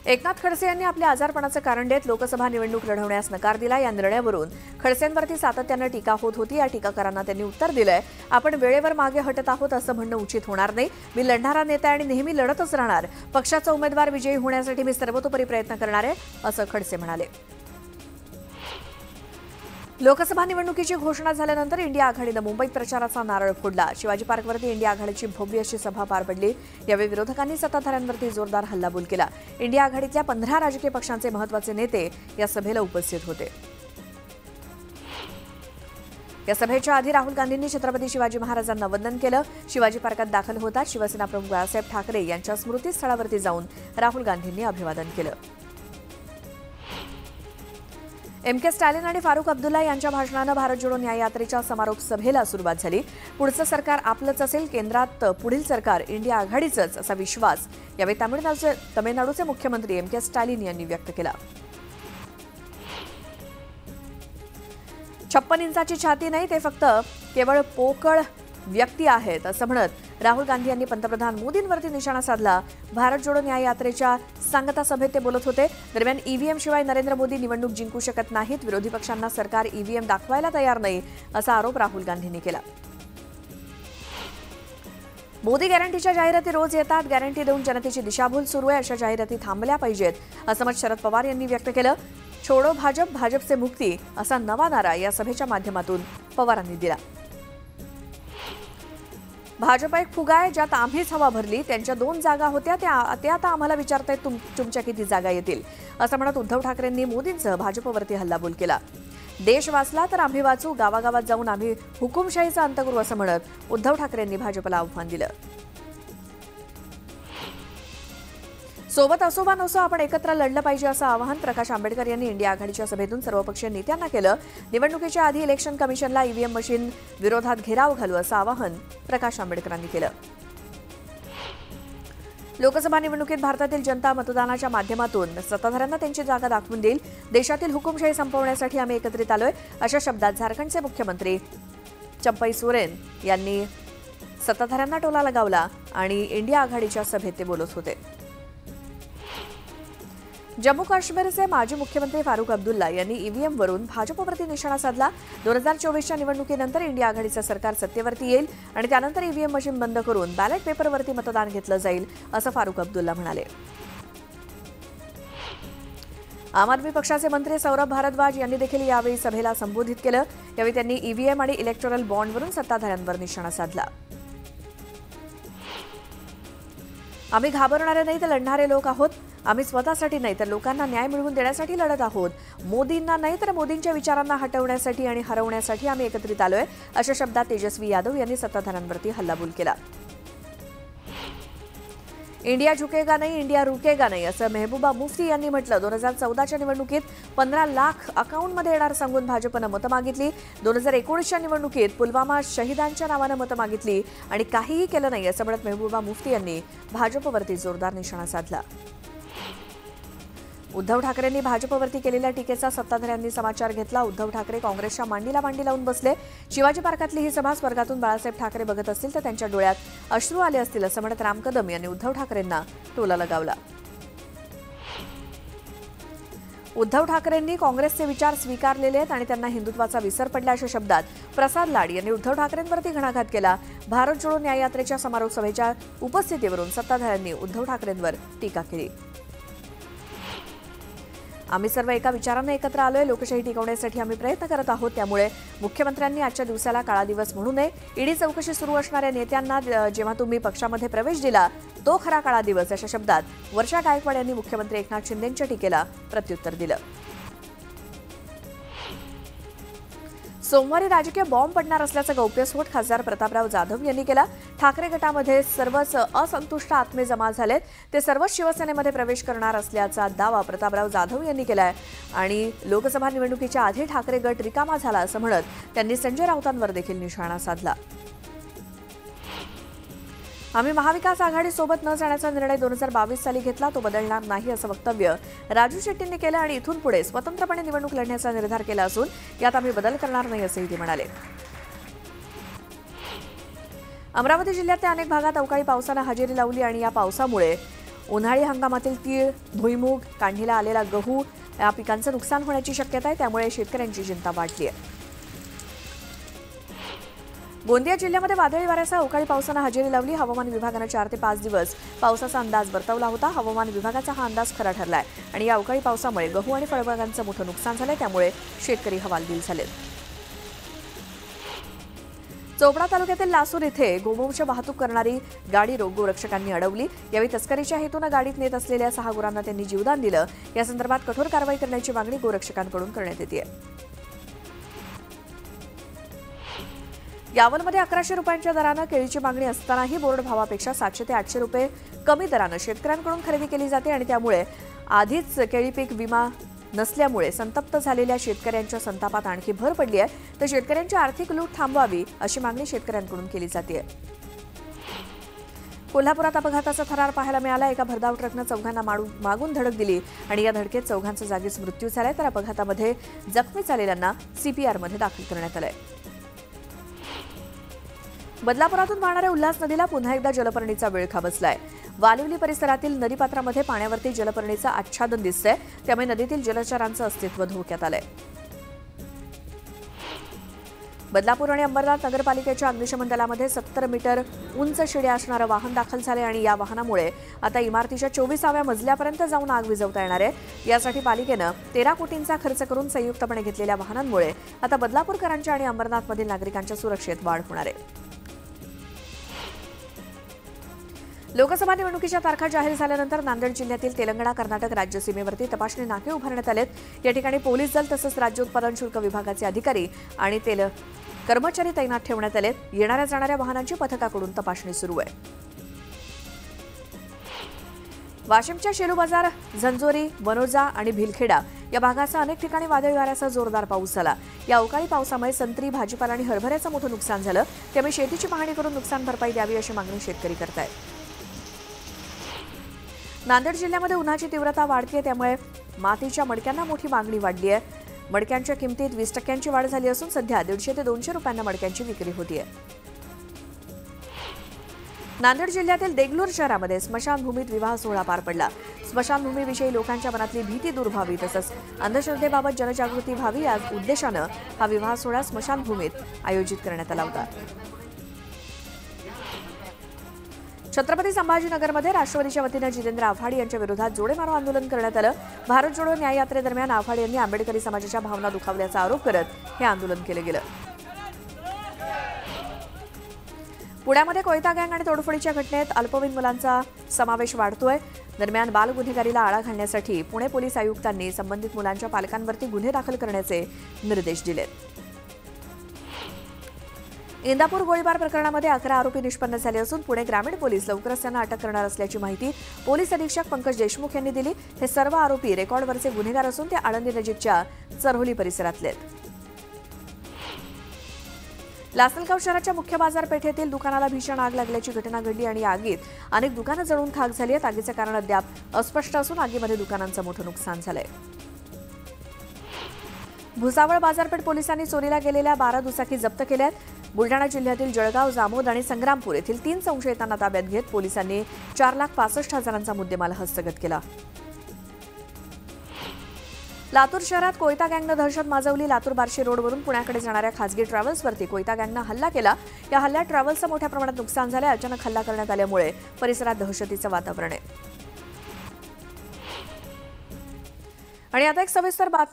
एकनाथ खडसे यांनी आपल्या आजारपणाचं कारण देत लोकसभा निवडणूक लढवण्यास नकार दिला। या निर्णयावरून खडसेंवरती सातत्यानं टीका होत होती। या टीकाकारांना त्यांनी उत्तर दिलंय, आपण वेळेवर मागे हटत आहोत असं म्हणणं उचित होणार नाही। मी लढणारा नेता आणि नेहमी लढतच राहणार। पक्षाचा उमेदवार विजयी होण्यासाठी मी सर्वतोपरी प्रयत्न करणार आहे असं खडसे म्हणाले। लोकसभा निवडणुकीची घोषणा झाल्यानंतर इंडिया आघाडीनं मुंबईत प्रचाराचा नारळ फोडला। शिवाजी पार्कवरती इंडिया आघाडीची भव्य अशी सभा पार पडली। यावेळी विरोधकांनी सत्ताधाऱ्यांवरती जोरदार हल्लाबोल केला। इंडिया आघाडीतल्या 15 राजकीय पक्षांचे महत्त्वाचे नेते या सभेला उपस्थित होते। या सभेच्या आधी राहुल गांधींनी छत्रपती शिवाजी महाराजांना वंदन केलं। शिवाजी पार्कात दाखल होताच शिवसेना प्रमुख बाळासाहेब ठाकरे यांच्या स्मृतीस्थळावरती जाऊन राहुल गांधींनी अभिवादन केलं। एम.के. स्टॅलिन आणि फारुख अब्दुल्ला यांच्या भाषणानं भारत जोडो न्याय यात्रेच्या समारोप सभेला सुरुवात झाली। पुढचं सरकार आपलंच असेल, केंद्रात पुढील सरकार इंडिया आघाडीचंच असा विश्वास यावेळी तामिळनाडूचे मुख्यमंत्री एम.के. स्टॅलिन यांनी व्यक्त केला। 56 इंचाची छाती नाही, ते फक्त केवळ पोकळ व्यक्ती आहेत असं म्हणत राहुल गांधी यांनी पंतप्रधान मोदींवरती निशाणा साधला। भारत जोडो न्याय यात्रेच्या सांगता सभेत ते बोलत होते। दरम्यान ईव्हीएम शिवाय नरेंद्र मोदी निवडणूक जिंकू शकत नाहीत। विरोधी पक्षांना सरकार ईव्हीएम दाखवायला तयार नाही असा आरोप राहुल गांधींनी केला। मोदी गॅरंटीच्या जाहिराती रोज येतात, गॅरंटी देऊन जनतेची दिशाभूल सुरू आहे, अशा जाहिराती थांबल्या पाहिजेत असं मत शरद पवार यांनी व्यक्त केलं। छोडो भाजप, भाजपचे मुक्ती असा नवा नारा या सभेच्या माध्यमातून पवारांनी दिला। भाजप एक फुगा आहे, ज्यात आम्हीच हवा भरली, त्यांच्या 2 जागा होत्या, ते आता आम्हाला विचारतायत तुमच्या किती जागा येतील असं म्हणत उद्धव ठाकरेंनी मोदींसह भाजपवरती हल्लाबोल केला। देश वाचला तर आम्ही वाचू, गावागावात जाऊन आम्ही हुकुमशाहीचा अंत करू असं म्हणत उद्धव ठाकरेंनी भाजपला आव्हान दिलं। सोबत असो वा नसो आपण एकत्र लढलं पाहिजे असं आवाहन प्रकाश आंबेडकर यांनी इंडिया आघाडीच्या सभेतून सर्वपक्षीय नेत्यांना केलं। निवडणुकीच्या आधी इलेक्शन कमिशनला ईव्हीएम मशीन विरोधात घेराव घालू असं आवाहन प्रकाश आंबेडकरांनी केलं। लोकसभा निवडणुकीत भारतातील जनता मतदानाच्या माध्यमातून सत्ताधाऱ्यांना त्यांची जागा दाखवून देईल। देशातील हुकुमशाही संपवण्यासाठी आम्ही एकत्रित आलोय अशा शब्दात झारखंडचे मुख्यमंत्री चंपई सोरेन यांनी सत्ताधाऱ्यांना टोला लगावला आणि इंडिया आघाडीच्या सभेत ते बोलत होते। जम्मू काश्मीरचे माजी मुख्यमंत्री फारुख अब्दुल्ला यांनी ईव्हीएमवरून भाजपवरती निशाणा साधला। 2024च्या निवडणुकीनंतर इंडिया आघाडीचं सरकार सत्तेवरती येईल आणि त्यानंतर ईव्हीएम मशीन बंद करून बॅलेट पेपरवरती मतदान घेतलं जाईल असं फारुख अब्दुल्ला म्हणाले। आम आदमी पक्षाचे मंत्री सौरभ भारद्वाज यांनी देखील यावेळी सभेला संबोधित केलं। यावेळी त्यांनी ईव्हीएम आणि इलेक्टोरल बॉन्डवरून सत्ताधाऱ्यांवर निशाणा साधला। आम्ही घाबरणारे नाही तर लढणारे लोक आहोत। आम्ही स्वतःसाठी नाही तर लोकांना न्याय मिळवून देण्यासाठी लढत आहोत। मोदींना नाही तर मोदींच्या विचारांना हटवण्यासाठी आणि हरवण्यासाठी आम्ही एकत्रित आलोय अशा शब्दात तेजस्वी यादव यांनी सत्ताधाऱ्यांवरती हल्लाबोल केला। इंडिया झुकेगा नाही, इंडिया रुकेगा नाही असं मेहबूबा मुफ्ती यांनी म्हटलं। 2014च्या निवडणुकीत 15 लाख अकाउंटमध्ये येणार सांगून भाजपनं मतं मागितली। 2019च्या निवडणुकीत पुलवामा शहीदांच्या नावानं मतं मागितली आणि काहीही केलं नाही असं म्हणत मेहबूबा मुफ्ती यांनी भाजपवरती जोरदार निशाणा साधला। उद्धव ठाकरेंनी भाजपवरती केलेल्या टीकेचा सत्ताधाऱ्यांनी समाचार घेतला। उद्धव ठाकरे काँग्रेसच्या मांडीला मांडी लावून बसले। शिवाजी पार्कातली ही सभा स्वर्गातून बाळासाहेब ठाकरे बघत असतील तर त्यांच्या डोळ्यात अश्रू आले असतील असं म्हणत राम कदम यांनी उद्धव ठाकरेंना टोला लगावला। उद्धव ठाकरेंनी काँग्रेसचे विचार स्वीकारलेले आहेत आणि त्यांना हिंदुत्वाचा विसर पडला अशा शब्दात प्रसाद लाड यांनी उद्धव ठाकरेंवरती घणाघात केला। भारत जोडो न्याय यात्रेच्या समारोप सभेच्या उपस्थितीवरून सत्ताधाऱ्यांनी उद्धव ठाकरेंवर टीका केली। आम्ही सर्व एका विचारानं एकत्र आलोय, लोकशाही टिकवण्यासाठी आम्ही प्रयत्न करत आहोत, त्यामुळे मुख्यमंत्र्यांनी आजच्या दिवसाला काळा दिवस म्हणू नये। ईडी चौकशी सुरू असणाऱ्या नेत्यांना जेव्हा तुम्ही पक्षामध्ये प्रवेश दिला तो खरा काळा दिवस अशा शब्दात वर्षा गायकवाड यांनी मुख्यमंत्री एकनाथ शिंदेंच्या टीकेला प्रत्युत्तर दिलं। सोमवारी राजकीय बॉम्ब पडणार असल्याचा गौप्यस्फोट खासदार प्रतापराव जाधव यांनी केला। ठाकरे गटामध्ये सर्वच असंतुष्ट आत्मे जमा झालेत, ते सर्वच शिवसेनेमध्ये प्रवेश करणार असल्याचा दावा प्रतापराव जाधव यांनी केलाय आणि लोकसभा निवडणुकीच्या आधी ठाकरे गट रिकामा झाला असं म्हणत त्यांनी संजय राऊतांवर देखील निशाणा साधला। आम्ही महाविकास आघाडीसोबत न जाण्याचा निर्णय 2022 साली घेतला, तो बदलणार नाही असं वक्तव्य राजू शेट्टींनी केलं आणि इथून पुढे स्वतंत्रपणे निवडणूक लढण्याचा निर्धार केला असून यात आम्ही बदल करणार नाही असंही ते म्हणाले। अमरावती जिल्ह्यातल्या अनेक भागात अवकाळी पावसानं हजेरी लावली आणि या पावसामुळे उन्हाळी हंगामातील तीळ, भुईमूग, काढणीला आलेला गहू या पिकांचं नुकसान होण्याची शक्यता आहे, त्यामुळे शेतकऱ्यांची चिंता वाढली आहे. गोंदिया जिल्ह्यामध्ये वादळी वाऱ्यासह अवकाळी पावसानं हजेरी लावली. हवामान विभागानं 4 ते 5 दिवस पावसाचा अंदाज वर्तवला होता. हवामान विभागाचा हा अंदाज खरा ठरलाय आणि या अवकाळी पावसामुळे गहू आणि फळबागांचं मोठं नुकसान झालंय, त्यामुळे शेतकरी हवालदिल झालेत. चोपडा तालुक्यातील लासूर इथे गोवंश वाहतूक करणारी गाडी गोरक्षकांनी अडवली. यावेळी तस्करीच्या हेतूनं गाडीत नेत असलेल्या 6 गुरांना त्यांनी जीवदान दिलं. या संदर्भात कठोर कारवाई करण्याची मागणी गोरक्षकांकडून करण्यात येते. यावलमध्ये 1100 रुपयांच्या दरानं केळीची मागणी असतानाही बोर्ड भावापेक्षा 700 ते 800 रुपये कमी दरानं शेतकऱ्यांकडून खरेदी केली जाते आणि त्यामुळे आधीच केळी पीक विमा नसल्यामुळे संतप्त झालेल्या शेतकऱ्यांच्या संतापात आणखी भर पडली आहे. तर शेतकऱ्यांची आर्थिक लूट थांबवावी अशी मागणी शेतकऱ्यांकडून केली जाते. कोल्हापुरात अपघाताचा थरार पाहायला मिळाला. एका भरधाव ट्रकनं चौघांना मागून धडक दिली आणि या धडकेत चौघांचा जागीच मृत्यू झालाय. तर अपघातामध्ये जखमी झालेल्यांना सीपीआरमध्ये दाखल करण्यात आलंय. बदलापुरातून वाहणाऱ्या उल्हास नदीला पुन्हा एकदा जलपर्णीचा विळखा बसलाय. वालिवली परिसरातील नदीपात्रामध्ये पाण्यावरती जलपर्णीचं आच्छादन दिसतंय, त्यामुळे नदीतील जलचरांचं अस्तित्व धोक्यात आलंय. बदलापूर आणि अंबरनाथ नगरपालिकेच्या अग्निशमन दलामध्ये 70 मीटर उंच शिड्या असणारं वाहन दाखल झाले आणि या वाहनामुळे आता इमारतीच्या 24व्या मजल्यापर्यंत जाऊन आग विझवता येणार आहे. यासाठी पालिकेनं 13 कोटींचा खर्च करून संयुक्तपणे घेतलेल्या वाहनांमुळे आता बदलापूरकरांच्या आणि अंबरनाथमधील नागरिकांच्या सुरक्षेत वाढ होणार आहे. लोकसभा निवडणुकीच्या तारखा जाहीर झाल्यानंतर नांदेड जिल्ह्यातील तेलंगणा कर्नाटक राज्य सीमेवरती तपासणी नाके उभारण्यात आलेत. या ठिकाणी पोलीस दल तसंच राज्य उत्पादन शुल्क विभागाचे अधिकारी आणि कर्मचारी तैनात ठेवण्यात आलेत. येणाऱ्या जाणाऱ्या वाहनांची पथकाकडून तपासणी सुरू आहे. वाशिमच्या शेलू बाजार, झंझोरी, वनोजा आणि भिलखेडा या भागाचा अनेक ठिकाणी वादळी वाऱ्यासह जोरदार पाऊस झाला. या अवकाळी पावसामुळे संत्री, भाजीपाला आणि हरभऱ्याचं मोठं नुकसान झालं. त्यामुळे शेतीची पाहणी करून नुकसान भरपाई द्यावी अशी मागणी शेतकरी करतायत. नांदेड जिल्ह्यामध्ये उन्हाची तीव्रता वाढतीये, त्यामुळे मातीच्या मडक्यांना मोठी मागणी वाढली आहे. मडक्यांच्या किमतीत 20% वाढ झाली असून सध्या 150 ते 200 रुपयांना मडक्यांची विक्री होतीये. नांदेड जिल्ह्यातील देगलूर शहरामध्ये स्मशानभूमीत विवाह सोहळा पार पडला. स्मशानभूमीविषयी लोकांच्या मनातली भीती दूर व्हावी तसंच अंधश्रद्धेबाबत जनजागृती व्हावी या उद्देशानं हा विवाह सोहळा स्मशानभूमीत आयोजित करण्यात आला होता. छत्रपती संभाजीनगरमध्ये राष्ट्रवादीच्या वतीनं जितेंद्र आव्हाड यांच्या विरोधात जोडेमारो आंदोलन करण्यात आलं. भारत जोडो न्याय यात्रेदरम्यान आव्हाड यांनी आंबेडकरी समाजाच्या भावना दुखावल्याचा आरोप करत हे आंदोलन केलं गेलं. पुण्यामध्ये कोयता गँग आणि तोडफोडीच्या घटनेत अल्पवयीन मुलांचा समावेश वाढतोय. दरम्यान बालगुन्हेगारीला आळा घालण्यासाठी पुणे पोलीस आयुक्तांनी संबंधित मुलांच्या पालकांवरती गुन्हे दाखल करण्याचे निर्देश दिलेत. इंदापूर गोळीबार प्रकरणामध्ये 11 आरोपी निष्पन्न झाले असून पुणे ग्रामीण पोलीस लवकरच त्यांना अटक करणार असल्याची माहिती पोलीस अधीक्षक पंकज देशमुख यांनी दिली. हे सर्व आरोपी रेकॉर्डवरचे गुन्हेगार असून ते आळंदी नजीकच्या चरहोली परिसरातले आहेत. लासलगाव शहराच्या मुख्य बाजारपेठेतील दुकानाला भीषण आग लागल्याची घटना घडली आणि या आगीत अनेक दुकानं जळून खाक झाली आहेत. आगीचं कारण अद्याप अस्पष्ट असून आगीमध्ये दुकानांचं मोठं नुकसान झालंय. भुसावळ बाजारपेठ पोलिसांनी चोरीला गेलेल्या 12 दुचाकी जप्त केल्या आहेत. बुलढाणा जिल्ह्यातील जळगाव, जामोद आणि संग्रामपूर येथील 3 संशयितांना ताब्यात घेत पोलिसांनी 4,65,000चा मुद्देमाल हस्तगत केला. लातूर शहरात कोयता गँगनं दहशत माजवली. लातूर बार्शी रोडवरून पुण्याकडे जाणाऱ्या खासगी ट्रॅव्हल्सवरती कोयता गँगनं हल्ला केला. या हल्ल्यात ट्रॅव्हल्सचं मोठ्या प्रमाणात नुकसान झालं. अचानक हल्ला करण्यात आल्यामुळे परिसरात दहशतीचं वातावरण आहे. आणि आता एक सविस्तर बातमी